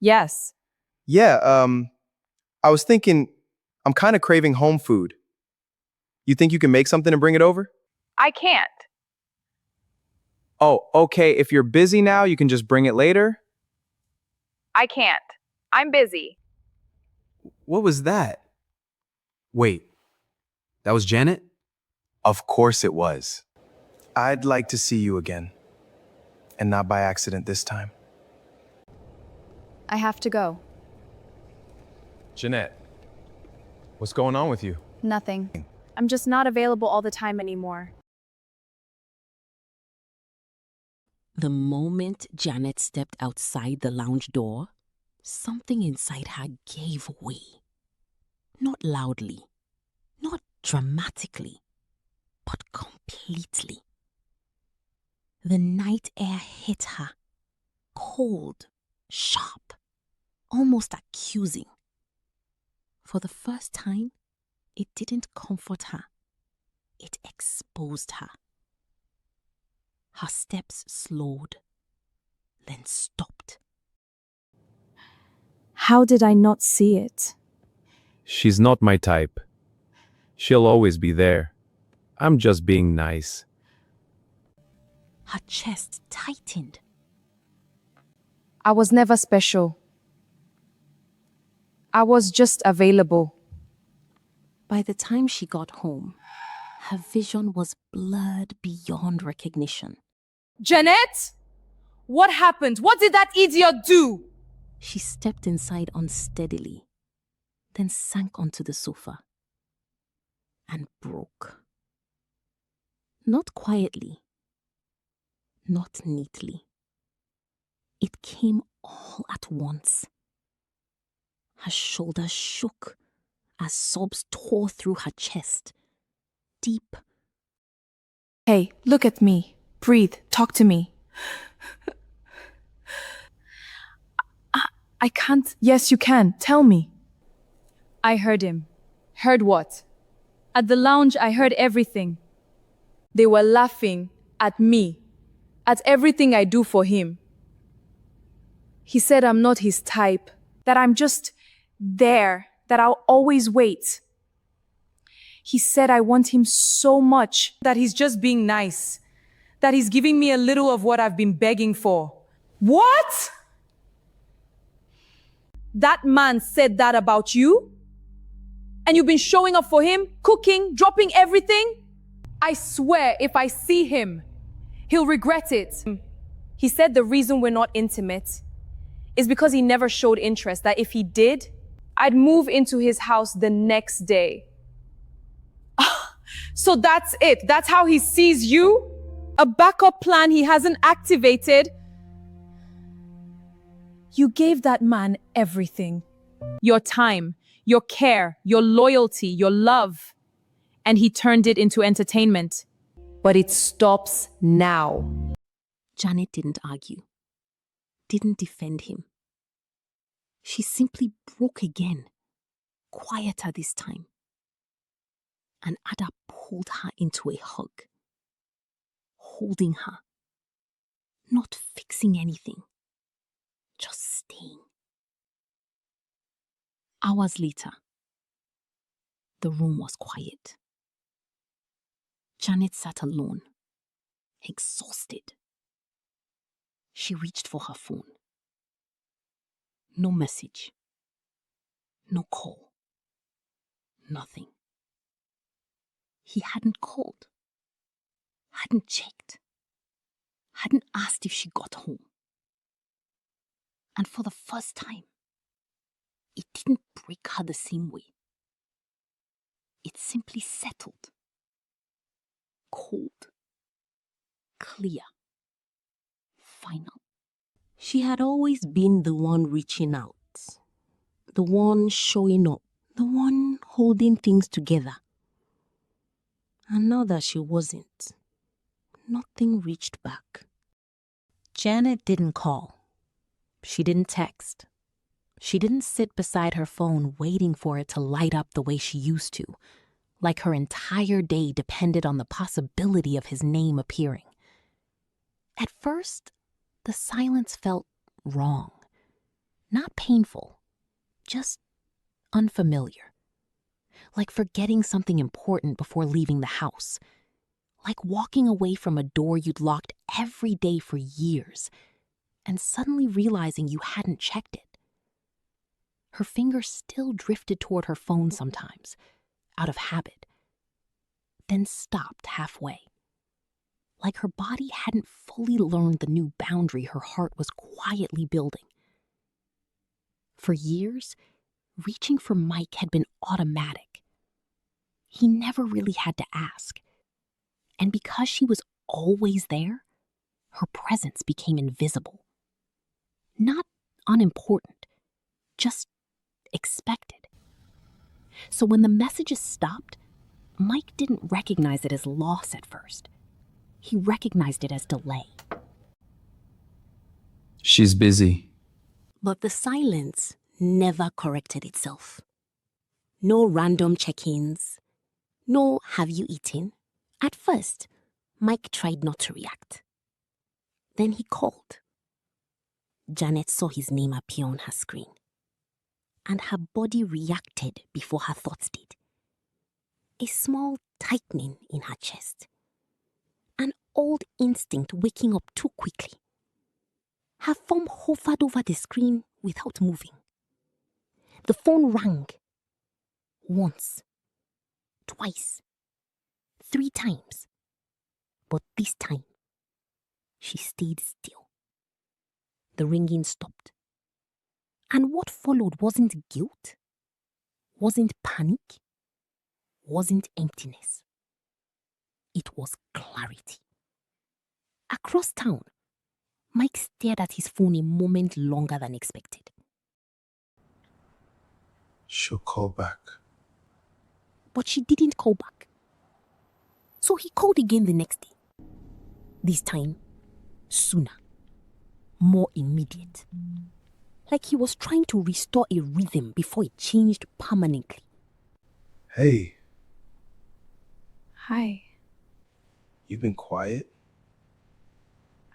Yes. Yeah, I was thinking, I'm kind of craving home food. You think you can make something and bring it over? I can't. Oh, okay, if you're busy now, you can just bring it later? I can't. I'm busy. What was that? Wait, that was Janet? Of course it was. I'd like to see you again. And not by accident this time. I have to go. Jeanette, what's going on with you? Nothing. I'm just not available all the time anymore. The moment Janet stepped outside the lounge door, something inside her gave way. Not loudly, not dramatically, but completely. The night air hit her, cold, sharp, almost accusing. For the first time, it didn't comfort her. It exposed her. Her steps slowed, then stopped. How did I not see it? She's not my type. She'll always be there. I'm just being nice. Her chest tightened. I was never special. I was just available. By the time she got home, her vision was blurred beyond recognition. Jeanette? What happened? What did that idiot do? She stepped inside unsteadily, then sank onto the sofa and broke. Not quietly, not neatly. It came all at once. Her shoulders shook as sobs tore through her chest, deep. Hey, look at me. Breathe. Talk to me. I can't. Yes, you can. Tell me. I heard him. Heard what? At the lounge, I heard everything. They were laughing at me, at everything I do for him. He said I'm not his type, that I'm just there, that I'll always wait. He said I want him so much that he's just being nice, that he's giving me a little of what I've been begging for. What? That man said that about you? And you've been showing up for him, cooking, dropping everything? I swear if I see him, he'll regret it. He said the reason we're not intimate is because he never showed interest, that if he did, I'd move into his house the next day. So that's it. That's how he sees you? A backup plan he hasn't activated? You gave that man everything. Your time, your care, your loyalty, your love. And he turned it into entertainment. But it stops now. Janet didn't argue, didn't defend him. She simply broke again, quieter this time. And Ada pulled her into a hug, holding her, not fixing anything, just staying. Hours later, the room was quiet. Janet sat alone, exhausted. She reached for her phone. No message. No call. Nothing. He hadn't called. Hadn't checked. Hadn't asked if she got home. And for the first time, it didn't break her the same way. It simply settled. Cold. Clear. Final. She had always been the one reaching out, the one showing up, the one holding things together. And now that she wasn't, nothing reached back. Janet didn't call. She didn't text. She didn't sit beside her phone waiting for it to light up the way she used to, like her entire day depended on the possibility of his name appearing. At first, the silence felt wrong, Not painful, just unfamiliar. Like forgetting something important before leaving the house. Like walking away from a door you'd locked every day for years and suddenly realizing you hadn't checked it. Her fingers still drifted toward her phone sometimes, out of habit, then stopped halfway. Like her body hadn't fully learned the new boundary her heart was quietly building. For years, reaching for Mike had been automatic. He never really had to ask. And because she was always there, her presence became invisible. Not unimportant, just expected. So when the messages stopped, Mike didn't recognize it as loss at first. He recognized it as delay. She's busy. But the silence never corrected itself. No random check-ins. No "have you eaten?" At first, Mike tried not to react. Then he called. Janet saw his name appear on her screen, and her body reacted before her thoughts did. A small tightening in her chest. An old instinct waking up too quickly. Her form hovered over the screen without moving. The phone rang. Once. Twice. 3 times. But this time, she stayed still. The ringing stopped. And what followed wasn't guilt, wasn't panic, wasn't emptiness. It was clarity. Across town, Mike stared at his phone a moment longer than expected. She'll call back. But she didn't call back. So he called again the next day. This time, sooner. More immediate. Like he was trying to restore a rhythm before it changed permanently. Hey, Hi. you've been quiet?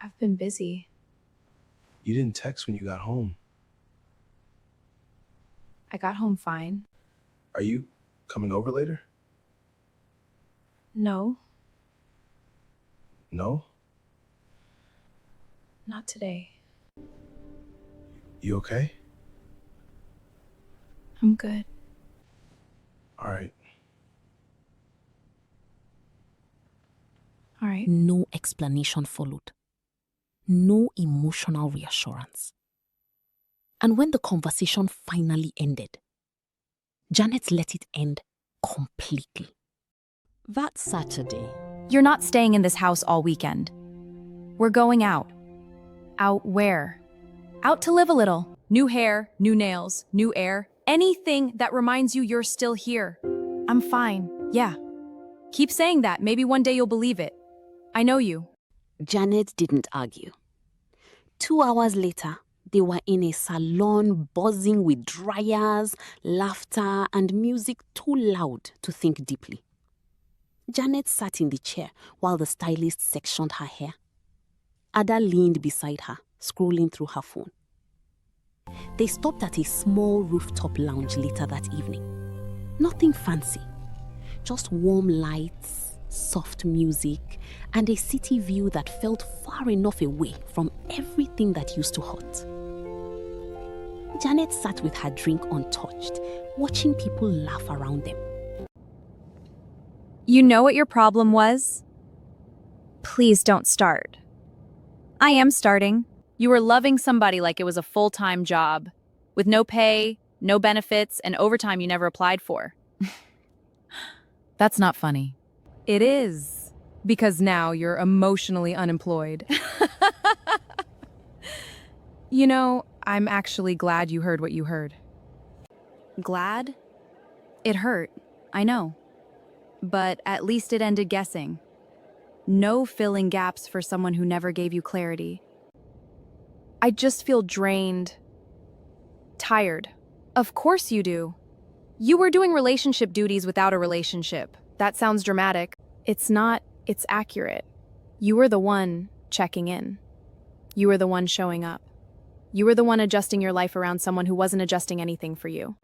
I've been busy. You didn't text when you got home. I got home fine. Are you coming over later? No, No? not today. You okay? I'm good. All right. All right. No explanation followed. No emotional reassurance. And when the conversation finally ended, Janet let it end completely. That Saturday, You're not staying in this house all weekend. We're going out. Out where? Out to live a little. New hair, new nails, new air. Anything that reminds you you're still here. I'm fine. Yeah. Keep saying that. Maybe one day you'll believe it. I know you. Janet didn't argue. 2 hours later, they were in a salon buzzing with dryers, laughter, and music too loud to think deeply. Janet sat in the chair while the stylist sectioned her hair. Ada leaned beside her, scrolling through her phone. They stopped at a small rooftop lounge later that evening. Nothing fancy, just warm lights, soft music, and a city view that felt far enough away from everything that used to hurt. Janet sat with her drink untouched, watching people laugh around them. You know what your problem was? Please don't start. I am starting. You were loving somebody like it was a full-time job, with no pay, no benefits, and overtime you never applied for. That's not funny. It is, because now you're emotionally unemployed. You know, I'm actually glad you heard what you heard. Glad? It hurt, I know. But at least it ended guessing. No filling gaps for someone who never gave you clarity. I just feel drained. Tired. Of course you do. You were doing relationship duties without a relationship. That sounds dramatic. It's not, it's accurate. You were the one checking in. You were the one showing up. You were the one adjusting your life around someone who wasn't adjusting anything for you.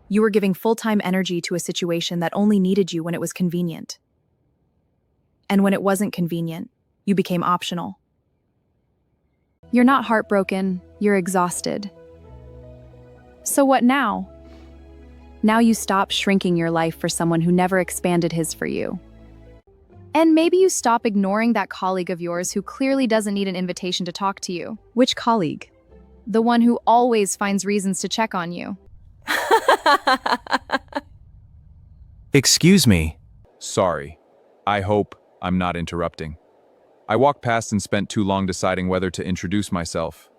You were giving full-time energy to a situation that only needed you when it was convenient. And when it wasn't convenient, you became optional. You're not heartbroken, you're exhausted. So what now? Now you stop shrinking your life for someone who never expanded his for you. And maybe you stop ignoring that colleague of yours who clearly doesn't need an invitation to talk to you. Which colleague? The one who always finds reasons to check on you. Excuse me. Sorry. I hope I'm not interrupting. I walked past and spent too long deciding whether to introduce myself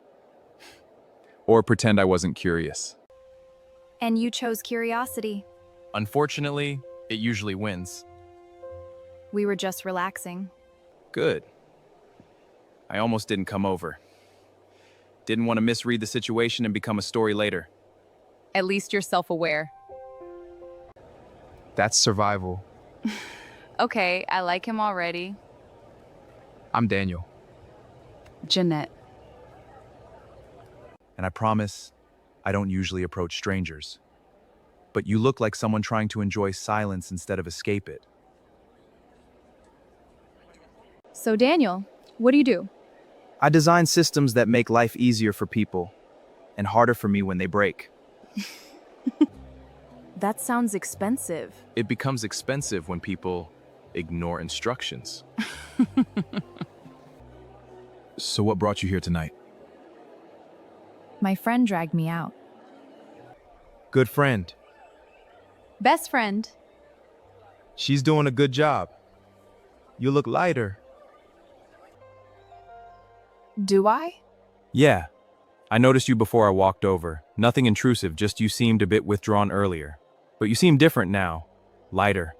or pretend I wasn't curious. And you chose curiosity. Unfortunately, it usually wins. We were just relaxing. Good. I almost didn't come over. Didn't want to misread the situation and become a story later. At least you're self-aware. That's survival. Okay, I like him already. I'm Daniel. Jeanette. And I promise, I don't usually approach strangers. But you look like someone trying to enjoy silence instead of escape it. So Daniel, what do you do? I design systems that make life easier for people and harder for me when they break. That sounds expensive. It becomes expensive when people ignore instructions. So what brought you here tonight? My friend dragged me out. Good friend. Best friend. She's doing a good job. You look lighter. Do I? Yeah. I noticed you before I walked over. Nothing intrusive, just you seemed a bit withdrawn earlier. But you seem different now. Lighter.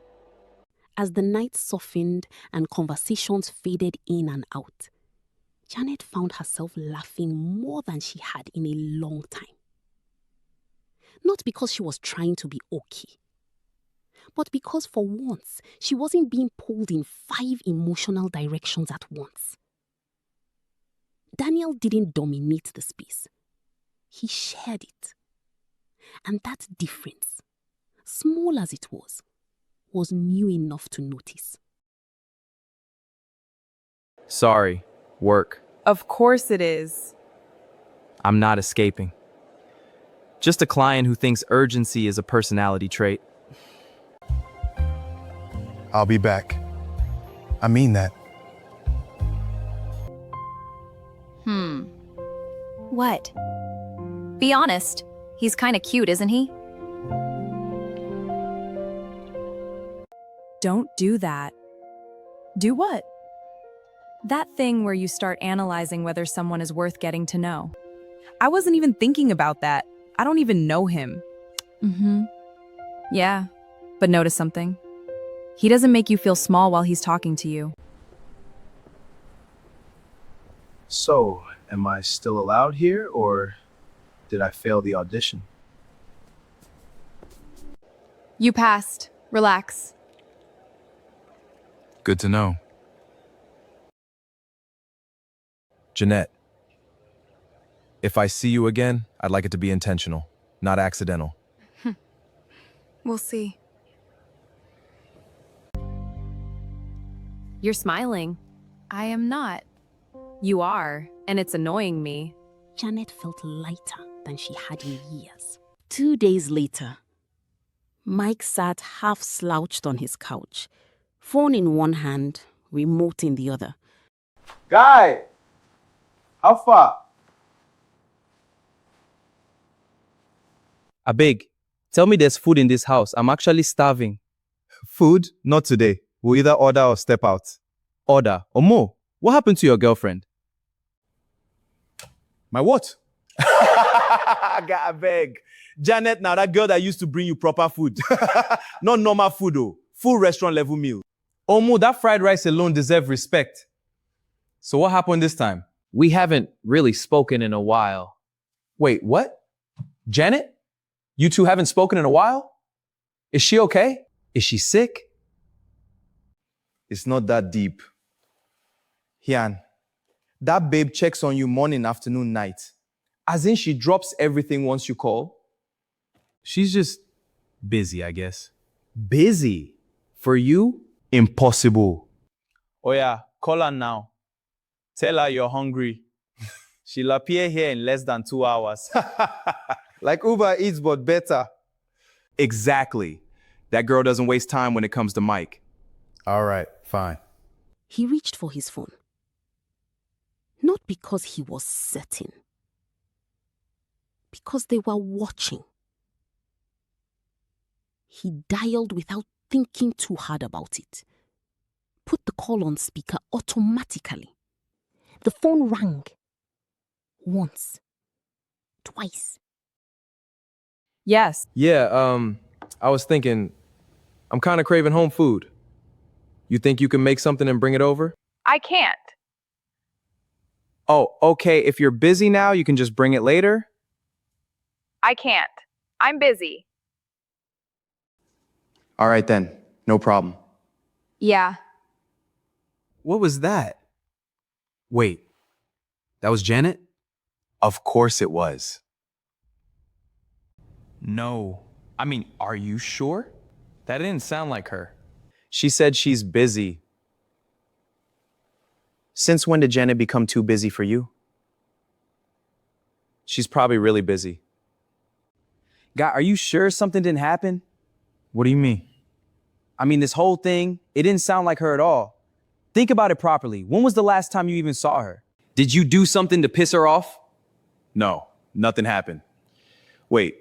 As the night softened and conversations faded in and out, Janet found herself laughing more than she had in a long time. Not because she was trying to be okay, but because for once she wasn't being pulled in 5 emotional directions at once. Daniel didn't dominate the space. He shared it. And that difference, small as it was new enough to notice. Sorry. Work. Of course it is. I'm not escaping. Just a client who thinks urgency is a personality trait. I'll be back. I mean that. What? Be honest. He's kind of cute, isn't he? Don't do that. Do what? That thing where you start analyzing whether someone is worth getting to know. I wasn't even thinking about that. I don't even know him. Yeah, but notice something. He doesn't make you feel small while he's talking to you. So, am I still allowed here, or did I fail the audition? You passed. Relax. Good to know. Jeanette, if I see you again, I'd like it to be intentional, not accidental. We'll see. You're smiling. I am not. You are, and it's annoying me. Janet felt lighter than she had in years. 2 days later, Mike sat half slouched on his couch, phone in one hand, remote in the other. Guy! How far? Abeg, tell me there's food in this house. I'm actually starving. Food? Not today. We'll either order or step out. Order. Omo, what happened to your girlfriend? My what? I beg. Janet, now that girl that used to bring you proper food. Not normal food, though. Full restaurant level meal. Omo, that fried rice alone deserves respect. So what happened this time? We haven't really spoken in a while. Wait, what? Janet? You two haven't spoken in a while? Is she okay? Is she sick? It's not that deep. Hyun, that babe checks on you morning, afternoon, night. As in she drops everything once you call? She's just busy, I guess. Busy? For you? Impossible. Oh yeah, call her now. Tell her you're hungry. She'll appear here in less than 2 hours. Like Uber Eats, but better. Exactly. That girl doesn't waste time when it comes to Mike. All right, fine. He reached for his phone. Not because he was certain. Because they were watching. He dialed without thinking too hard about it. Put the call on speaker automatically. The phone rang. Once. Twice. Yes. Yeah, I was thinking, I'm kind of craving home food. You think you can make something and bring it over? I can't. Oh, okay, if you're busy now, you can just bring it later? I can't. I'm busy. All right then, no problem. Yeah. What was that? Wait, that was Janet? Of course it was. No. I mean, are you sure? That didn't sound like her. She said she's busy. Since when did Janet become too busy for you? She's probably really busy. Guy, are you sure something didn't happen? What do you mean? I mean, this whole thing, it didn't sound like her at all. Think about it properly. When was the last time you even saw her? Did you do something to piss her off? No, nothing happened. Wait,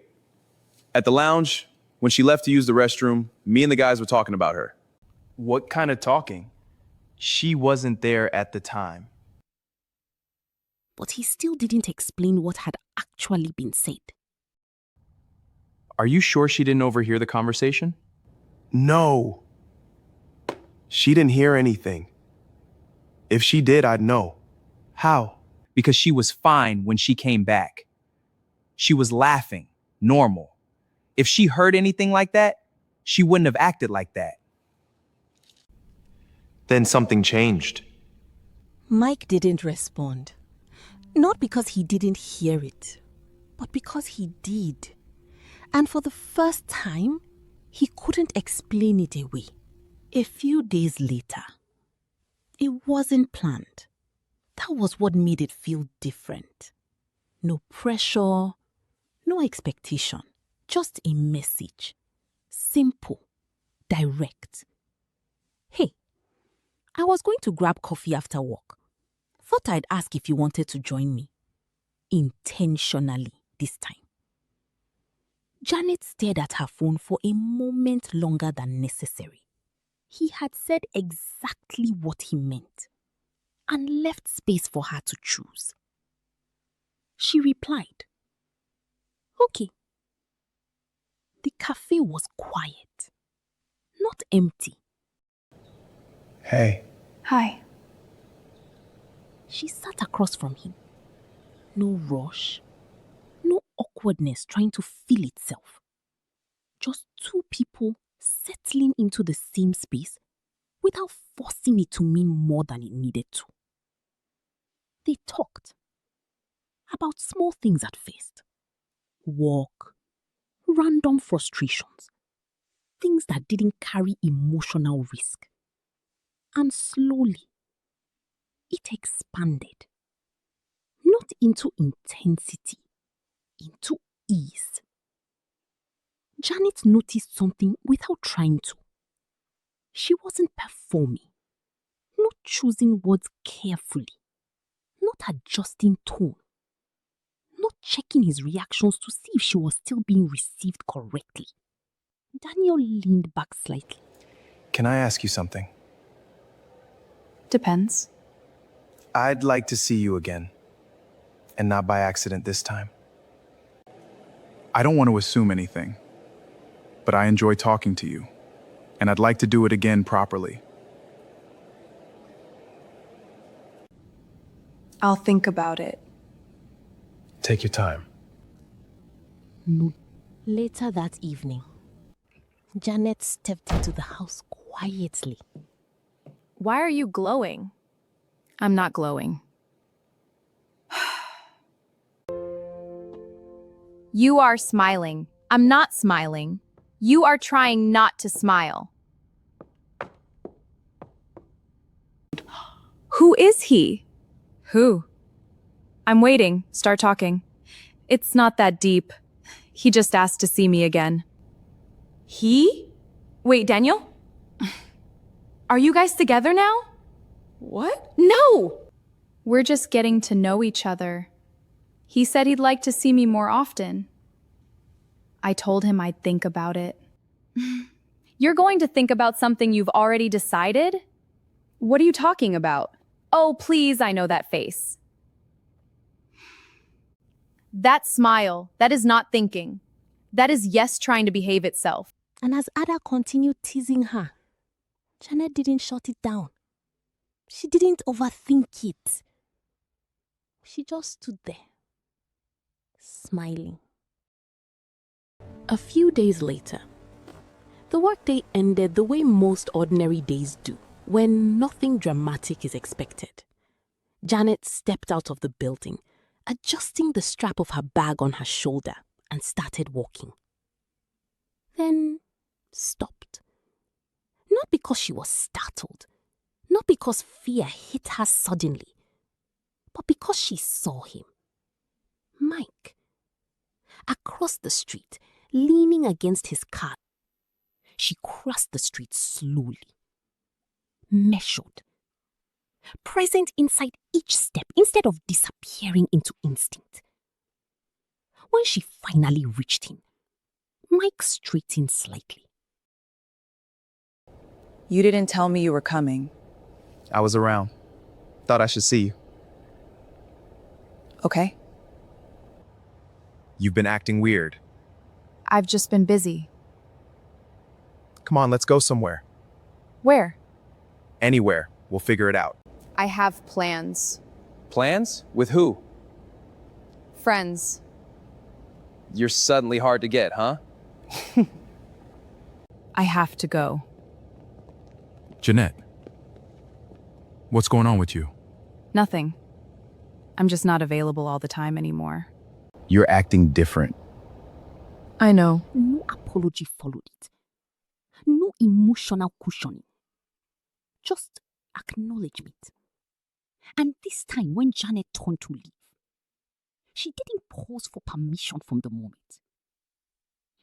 at the lounge, when she left to use the restroom, me and the guys were talking about her. What kind of talking? She wasn't there at the time. But he still didn't explain what had actually been said. Are you sure she didn't overhear the conversation? No. She didn't hear anything. If she did, I'd know. How? Because she was fine when she came back. She was laughing, normal. If she heard anything like that, she wouldn't have acted like that. Then something changed. Mike didn't respond. Not because he didn't hear it, but because he did. And for the first time, he couldn't explain it away. A few days later, it wasn't planned. That was what made it feel different. No pressure, no expectation, just a message. Simple, direct. Hey, I was going to grab coffee after work. Thought I'd ask if you wanted to join me. Intentionally this time. Janet stared at her phone for a moment longer than necessary. He had said exactly what he meant and left space for her to choose. She replied, "Okay." The cafe was quiet, not empty. Hey. Hi. She sat across from him. No rush, no awkwardness trying to fill itself. Just two people settling into the same space without forcing it to mean more than it needed to. They talked about small things at first. Work, random frustrations, things that didn't carry emotional risk. And slowly, it expanded. Not into intensity, into ease. Janet noticed something without trying to. She wasn't performing, not choosing words carefully, not adjusting tone, not checking his reactions to see if she was still being received correctly. Daniel leaned back slightly. Can I ask you something? Depends. I'd like to see you again. And not by accident this time. I don't want to assume anything, but I enjoy talking to you, and I'd like to do it again properly. I'll think about it. Take your time. Later that evening, Janet stepped into the house quietly. Why are you glowing? I'm not glowing. You are smiling. I'm not smiling. You are trying not to smile. Who is he? Who? I'm waiting. Start talking. It's not that deep. He just asked to see me again. He? Wait, Daniel? Are you guys together now? What? No! We're just getting to know each other. He said he'd like to see me more often. I told him I'd think about it. You're going to think about something you've already decided? What are you talking about? Oh, please, I know that face. That smile, that is not thinking. That is yes trying to behave itself. And as Ada continued teasing her, Janet didn't shut it down. She didn't overthink it. She just stood there, smiling. A few days later, the workday ended the way most ordinary days do, when nothing dramatic is expected. Janet stepped out of the building, adjusting the strap of her bag on her shoulder, and started walking. Then stopped. Not because she was startled, not because fear hit her suddenly, but because she saw him. Mike. Across the street, leaning against his car. She crossed the street slowly, measured, present inside each step instead of disappearing into instinct. When she finally reached him, Mike straightened slightly. You didn't tell me you were coming. I was around. Thought I should see you. Okay. You've been acting weird. I've just been busy. Come on, let's go somewhere. Where? Anywhere. We'll figure it out. I have plans. Plans? With who? Friends. You're suddenly hard to get, huh? I have to go. Jeanette, what's going on with you? Nothing. I'm just not available all the time anymore. You're acting different. I know. No apology followed it. No emotional cushioning. Just acknowledgement. And this time when Janet turned to leave, she didn't pause for permission from the moment.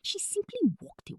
She simply walked away.